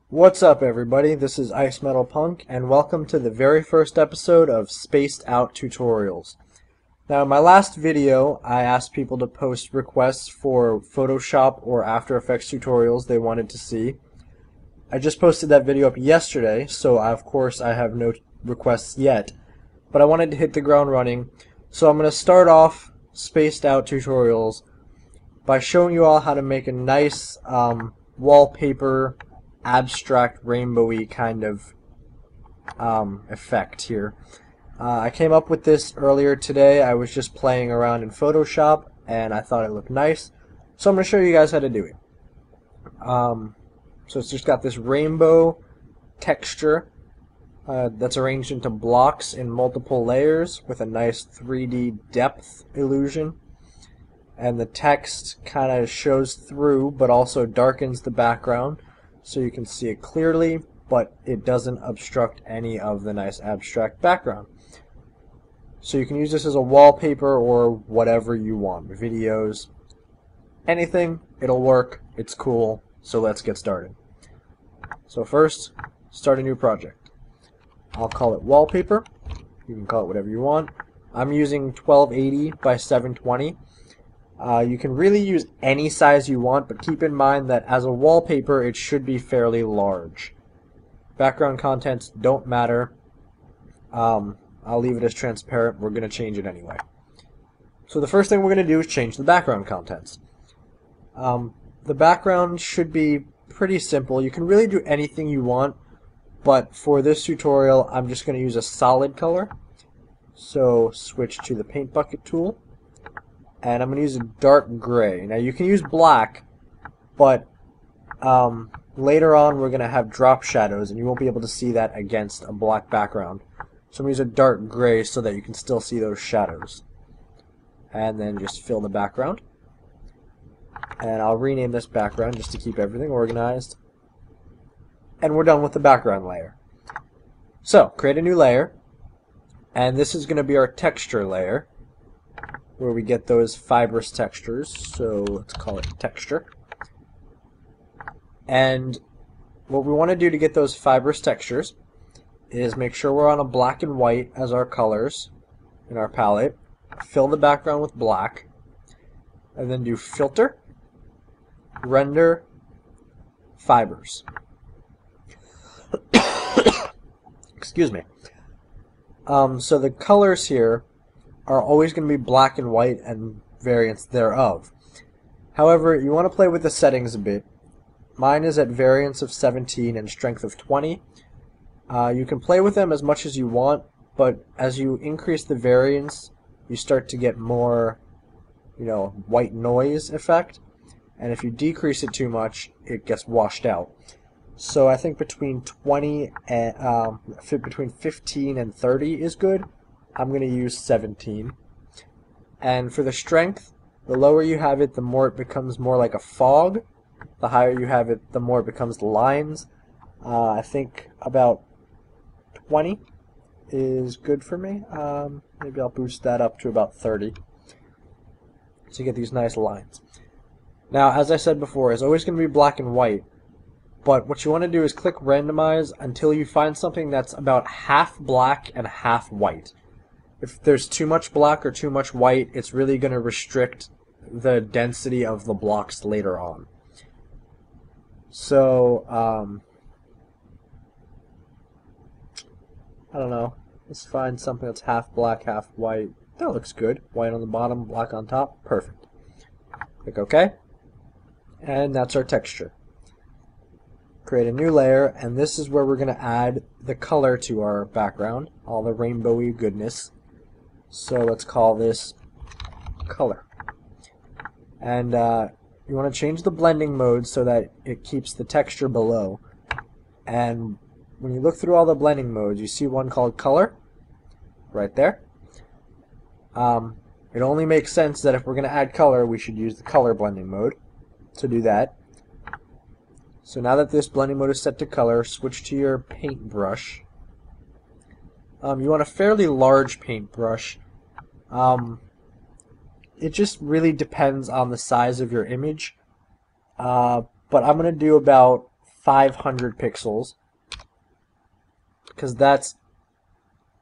What's up, everybody? This is Ice Metal Punk, and welcome to the very first episode of Spaced Out Tutorials. Now, in my last video, I asked people to post requests for Photoshop or After Effects tutorials they wanted to see. I just posted that video up yesterday, so of course I have no requests yet, but I wanted to hit the ground running, so I'm going to start off Spaced Out Tutorials by showing you all how to make a nice wallpaper abstract rainbowy kind of effect here. I came up with this earlier today. I was just playing around in Photoshop and I thought it looked nice, so I'm going to show you guys how to do it. So it's just got this rainbow texture that's arranged into blocks in multiple layers with a nice 3D depth illusion, and the text kind of shows through but also darkens the background so you can see it clearly, but it doesn't obstruct any of the nice abstract background. So you can use this as a wallpaper or whatever you want. Videos, anything, it'll work. It's cool. So let's get started. So first, start a new project. I'll call it Wallpaper. You can call it whatever you want. I'm using 1280 by 720. You can really use any size you want, but keep in mind that as a wallpaper it should be fairly large. Background contents don't matter. I'll leave it as transparent. We're going to change it anyway. So the first thing we're going to do is change the background contents. The background should be pretty simple. You can really do anything you want, but for this tutorial I'm just going to use a solid color. So switch to the paint bucket tool. And I'm going to use a dark gray. Now you can use black, but later on we're going to have drop shadows and you won't be able to see that against a black background. So I'm going to use a dark gray so that you can still see those shadows. And then just fill the background. And I'll rename this background just to keep everything organized. And we're done with the background layer. So create a new layer. And this is going to be our texture layer, where we get those fibrous textures. So let's call it texture. And what we want to do to get those fibrous textures is make sure we're on a black and white as our colors in our palette. Fill the background with black. And then do filter, render, fibers. Excuse me. So the colors here are always going to be black and white and variants thereof. However, you want to play with the settings a bit. Mine is at variance of 17 and strength of 20. You can play with them as much as you want, but as you increase the variance, you start to get more, white noise effect. And if you decrease it too much, it gets washed out. So I think between 20 and between 15 and 30 is good. I'm going to use 17. And for the strength, the lower you have it, the more it becomes more like a fog. The higher you have it, the more it becomes lines. I think about 20 is good for me. Maybe I'll boost that up to about 30 to get these nice lines. Now, as I said before, it's always going to be black and white. But what you want to do is click randomize until you find something that's about half black and half white. If there's too much black or too much white, it's really going to restrict the density of the blocks later on. So, I don't know. Let's find something that's half black, half white. That looks good. White on the bottom, black on top. Perfect. Click OK. And that's our texture. Create a new layer, and this is where we're going to add the color to our background, all the rainbowy goodness. So let's call this color. And you want to change the blending mode so that it keeps the texture below. And when you look through all the blending modes, you see one called color right there. It only makes sense that if we're going to add color, we should use the color blending mode to do that. So now that this blending mode is set to color, switch to your paintbrush. You want a fairly large paintbrush. It just really depends on the size of your image. But I'm going to do about 500 pixels, because that's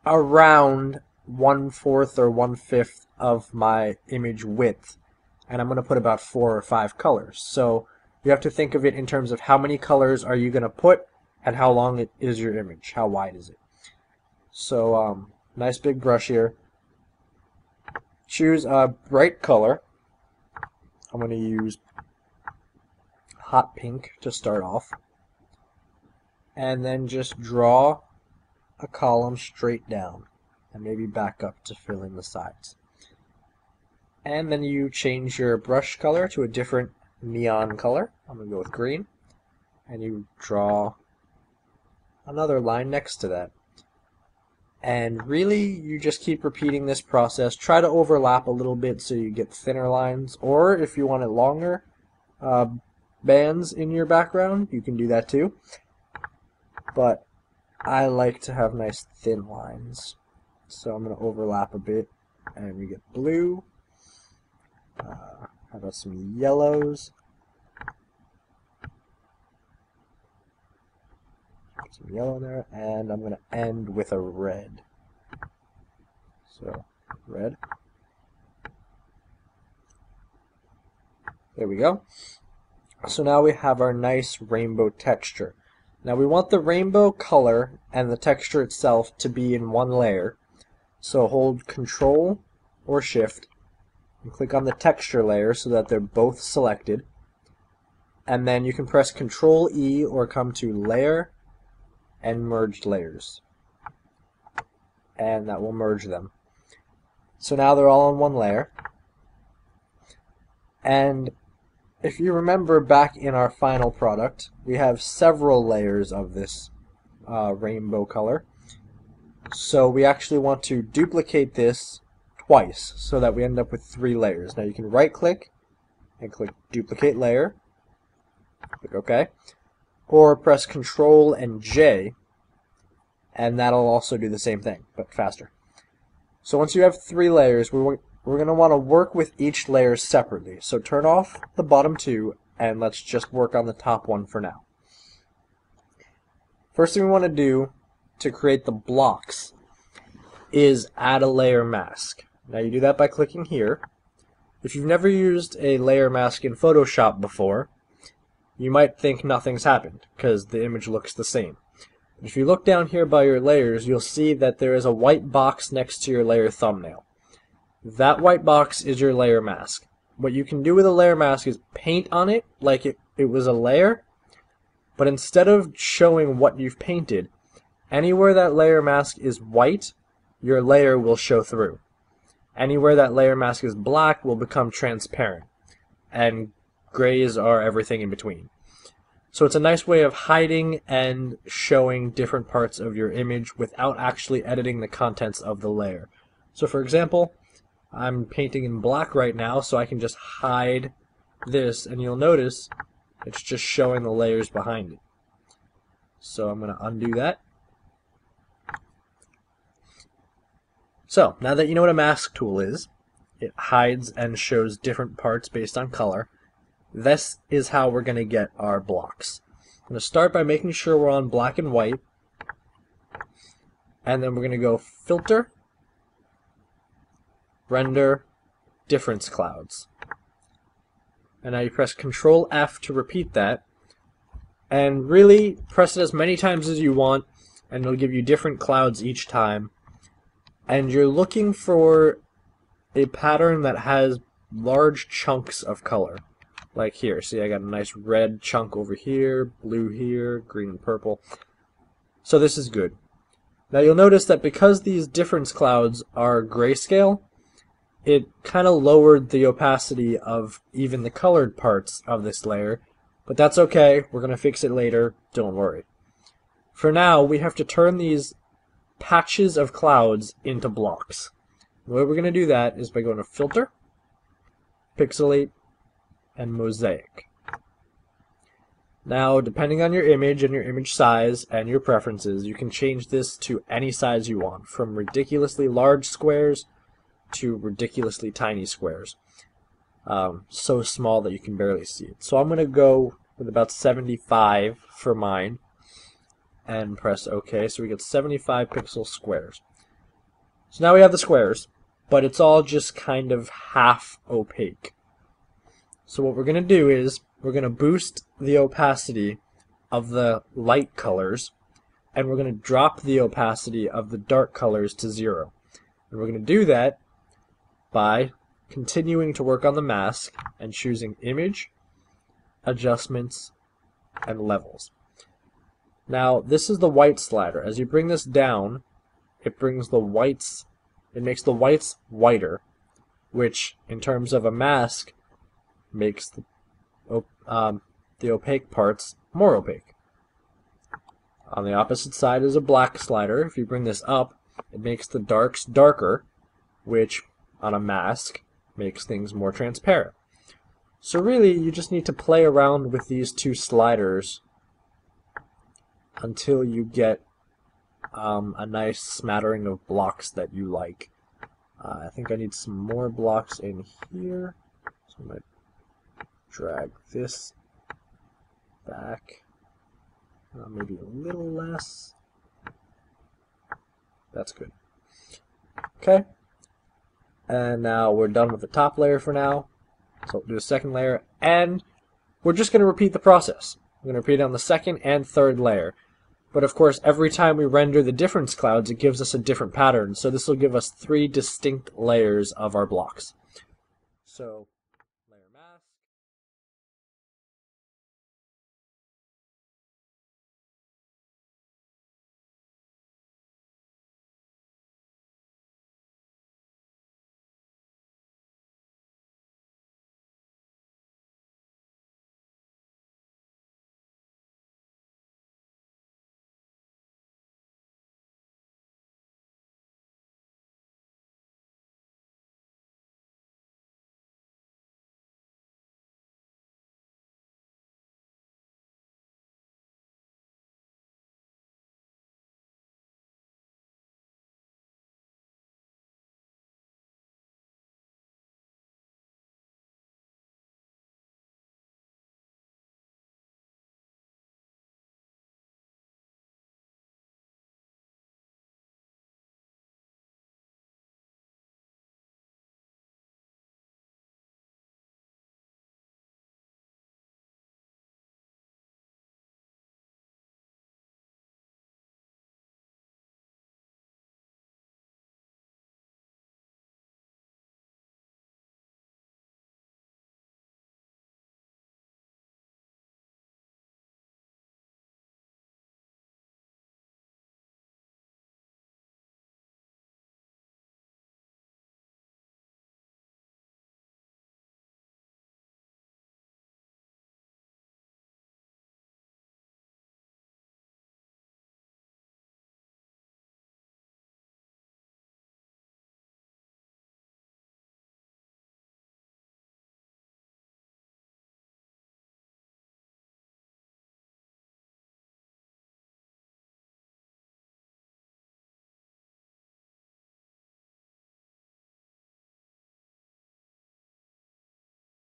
around 1/4 or 1/5 of my image width, and I'm going to put about 4 or 5 colors. So you have to think of it in terms of how many colors are you going to put and how long is your image, how wide is it. So nice big brush here. Choose a bright color. I'm going to use hot pink to start off, and then just draw a column straight down and maybe back up to fill in the sides. And then you change your brush color to a different neon color. I'm going to go with green, and you draw another line next to that. And really, you just keep repeating this process. Try to overlap a little bit so you get thinner lines, or if you want it longer bands in your background, you can do that too. But I like to have nice thin lines. So I'm going to overlap a bit, and we get blue. How about some yellows? Some yellow in there, and I'm going to end with a red. So, red. There we go. So now we have our nice rainbow texture. Now we want the rainbow color and the texture itself to be in one layer. So hold Control or Shift and click on the texture layer so that they're both selected. And then you can press Control E or come to Layer and Merge Layers. And that will merge them. So now they're all on one layer. And if you remember back in our final product, we have several layers of this rainbow color. So we actually want to duplicate this twice so that we end up with 3 layers. Now you can right click and click Duplicate Layer. Click OK. Or press Control and J, and that'll also do the same thing, but faster. So once you have 3 layers, we're going to want to work with each layer separately. So turn off the bottom 2, and let's just work on the top one for now. First thing we want to do to create the blocks is add a layer mask. Now you do that by clicking here. If you've never used a layer mask in Photoshop before, you might think nothing's happened because the image looks the same. But if you look down here by your layers, you'll see that there is a white box next to your layer thumbnail. That white box is your layer mask. What you can do with a layer mask is paint on it like it was a layer, but instead of showing what you've painted, anywhere that layer mask is white, your layer will show through. Anywhere that layer mask is black will become transparent, and grays are everything in between. So it's a nice way of hiding and showing different parts of your image without actually editing the contents of the layer. So for example, I'm painting in black right now, so I can just hide this, and you'll notice it's just showing the layers behind it. So I'm going to undo that. So now that you know what a mask tool is, it hides and shows different parts based on color. This is how we're going to get our blocks. I'm going to start by making sure we're on black and white, and then we're going to go Filter, Render, Difference Clouds. And now you press Control F to repeat that, and really press it as many times as you want, and it'll give you different clouds each time. And you're looking for a pattern that has large chunks of color. Like here, see I got a nice red chunk over here, blue here, green and purple. So this is good. Now you'll notice that because these difference clouds are grayscale, it kind of lowered the opacity of even the colored parts of this layer, but that's okay, we're going to fix it later, don't worry. For now, we have to turn these patches of clouds into blocks. The way we're going to do that is by going to Filter, Pixelate, and Mosaic. Now, depending on your image and your image size and your preferences, you can change this to any size you want, from ridiculously large squares to ridiculously tiny squares. So small that you can barely see it. So I'm going to go with about 75 for mine, and press OK. So we get 75 pixel squares. So now we have the squares, but it's all just kind of half opaque. So what we're going to do is we're going to boost the opacity of the light colors, and we're going to drop the opacity of the dark colors to 0. And we're going to do that by continuing to work on the mask and choosing Image, Adjustments, and Levels. Now this is the white slider. As you bring this down, it makes the whites whiter, which in terms of a mask makes the opaque parts more opaque. On the opposite side is a black slider. If you bring this up, it makes the darks darker, which on a mask makes things more transparent. So really, you just need to play around with these two sliders until you get a nice smattering of blocks that you like. I think I need some more blocks in here, so I'm going to drag this back, maybe a little less. That's good. Okay, and now we're done with the top layer for now. So we'll do a second layer, and we're just going to repeat the process. We're going to repeat it on the second and third layer. But of course, every time we render the difference clouds, it gives us a different pattern. So this will give us 3 distinct layers of our blocks. So